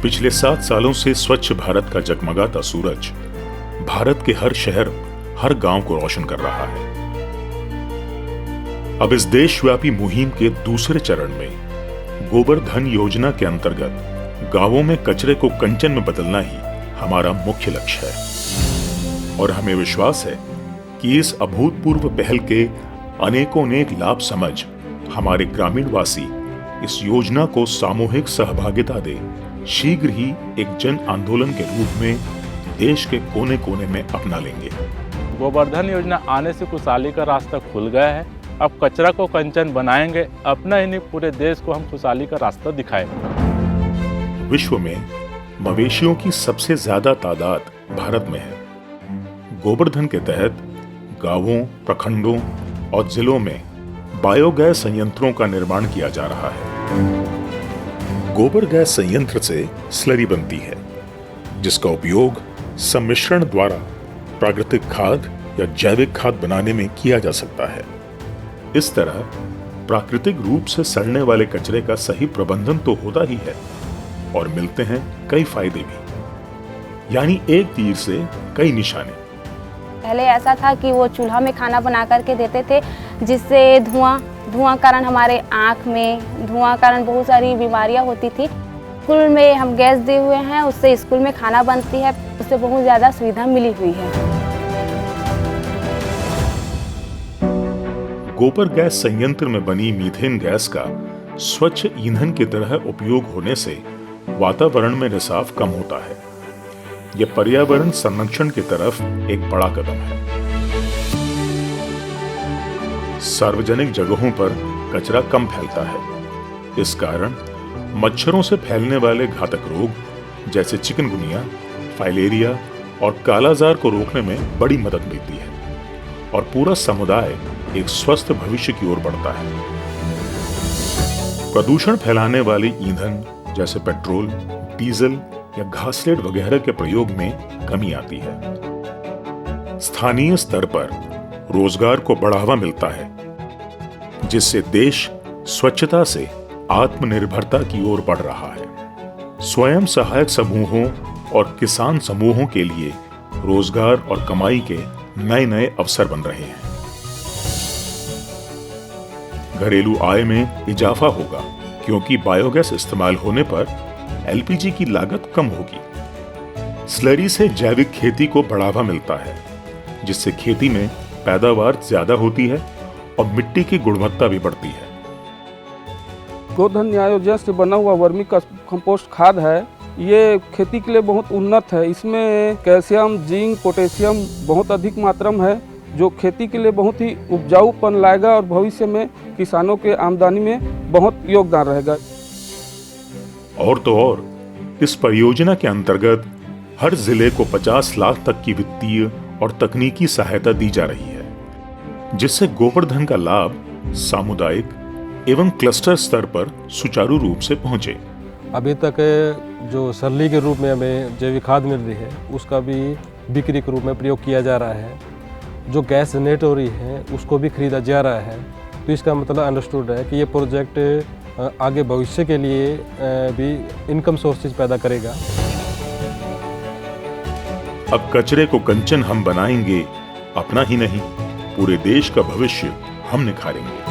पिछले 7 सालों से स्वच्छ भारत का जगमगाता सूरज भारत के हर शहर, हर गांव को रोशन कर रहा है। अब इस देशव्यापी मुहिम के दूसरे चरण में गोबर-धन योजना के अंतर्गत गांवों में कचरे को कंचन में बदलना ही हमारा मुख्य लक्ष्य है और हमें विश्वास है कि इस अभूतपूर्व पहल के अनेकों लाभ समझ हमारे ग्रामीणवासी इस योजना को सामूहिक सहभागिता दे शीघ्र ही एक जन आंदोलन के रूप में देश के कोने कोने में अपना लेंगे। गोबर-धन योजना आने से खुशहाली का रास्ता खुल गया है। अब कचरा को कंचन बनाएंगे, अपना ही नहीं पूरे देश को हम खुशहाली का रास्ता दिखाएंगे। विश्व में मवेशियों की सबसे ज्यादा तादाद भारत में है। गोबर-धन के तहत गांवों, प्रखंडों और जिलों में बायोगैस संयंत्रों का निर्माण किया जा रहा है। गोबर गैस संयंत्र से स्लरी बनती है, जिसका उपयोग सम्मिश्रण द्वारा प्राकृतिक खाद या जैविक खाद बनाने में किया जा सकता है। इस तरह प्राकृतिक रूप से सड़ने वाले कचरे का सही प्रबंधन तो होता ही है और मिलते हैं कई फायदे भी, यानी एक तीर से कई निशाने। पहले ऐसा था कि वो चूल्हा में खाना बना करके देते थे, जिससे धुआं कारण हमारे आँख में धुआं कारण बहुत सारी बीमारियां होती थी। स्कूल में हम गैस दिए हुए हैं, उससे स्कूल में खाना बनती है, उससे बहुत ज़्यादा सुविधा मिली हुई है। गोबर गैस संयंत्र में बनी मीथेन गैस का स्वच्छ ईंधन की तरह उपयोग होने से वातावरण में रिसाव कम होता है। यह पर्यावरण संरक्षण की तरफ एक बड़ा कदम है। सार्वजनिक जगहों पर कचरा कम फैलता है। इस कारण मच्छरों से फैलने वाले घातक रोग जैसे चिकनगुनिया, फाइलेरिया और कालाजार को रोकने में बड़ी मदद मिलती है और पूरा समुदाय एक स्वस्थ भविष्य की ओर बढ़ता है। प्रदूषण फैलाने वाले ईंधन जैसे पेट्रोल, डीजल या घासलेट वगैरह के प्रयोग में कमी आती है। स्थानीय स्तर पर रोजगार को बढ़ावा मिलता है, जिससे देश स्वच्छता से आत्मनिर्भरता की ओर बढ़ रहा है। स्वयं सहायक समूहों और किसान समूहों के लिए रोजगार और कमाई के नए नए अवसर बन रहे हैं। घरेलू आय में इजाफा होगा, क्योंकि बायोगैस इस्तेमाल होने पर एलपीजी की लागत कम होगी। स्लरी से जैविक खेती को बढ़ावा मिलता है, जिससे खेती में पैदावार ज्यादा होती है और मिट्टी की गुणवत्ता भी बढ़ती है। गोबर-धन योजना से बना हुआ वर्मी कंपोस्ट खाद है, ये खेती के लिए बहुत उन्नत है। इसमें कैल्शियम, जिंक, पोटेशियम बहुत अधिक मात्रा में है, जो खेती के लिए बहुत ही उपजाऊपन लाएगा और भविष्य में किसानों के आमदनी में बहुत योगदान रहेगा। और तो और इस परियोजना के अंतर्गत हर जिले को 50 लाख तक की वित्तीय और तकनीकी सहायता दी जा रही है, जिससे गोबर-धन का लाभ सामुदायिक एवं क्लस्टर स्तर पर सुचारू रूप से पहुंचे। अभी तक जो सरली के रूप में हमें जैविक खाद मिल रही है, उसका भी बिक्री के रूप में प्रयोग किया जा रहा है। जो गैस जनरेट हो रही है, उसको भी खरीदा जा रहा है। तो इसका मतलब अंडरस्टूड है कि ये प्रोजेक्ट आगे भविष्य के लिए भी इनकम सोर्सेज पैदा करेगा। अब कचरे को कंचन हम बनाएंगे, अपना ही नहीं पूरे देश का भविष्य हम निखारेंगे।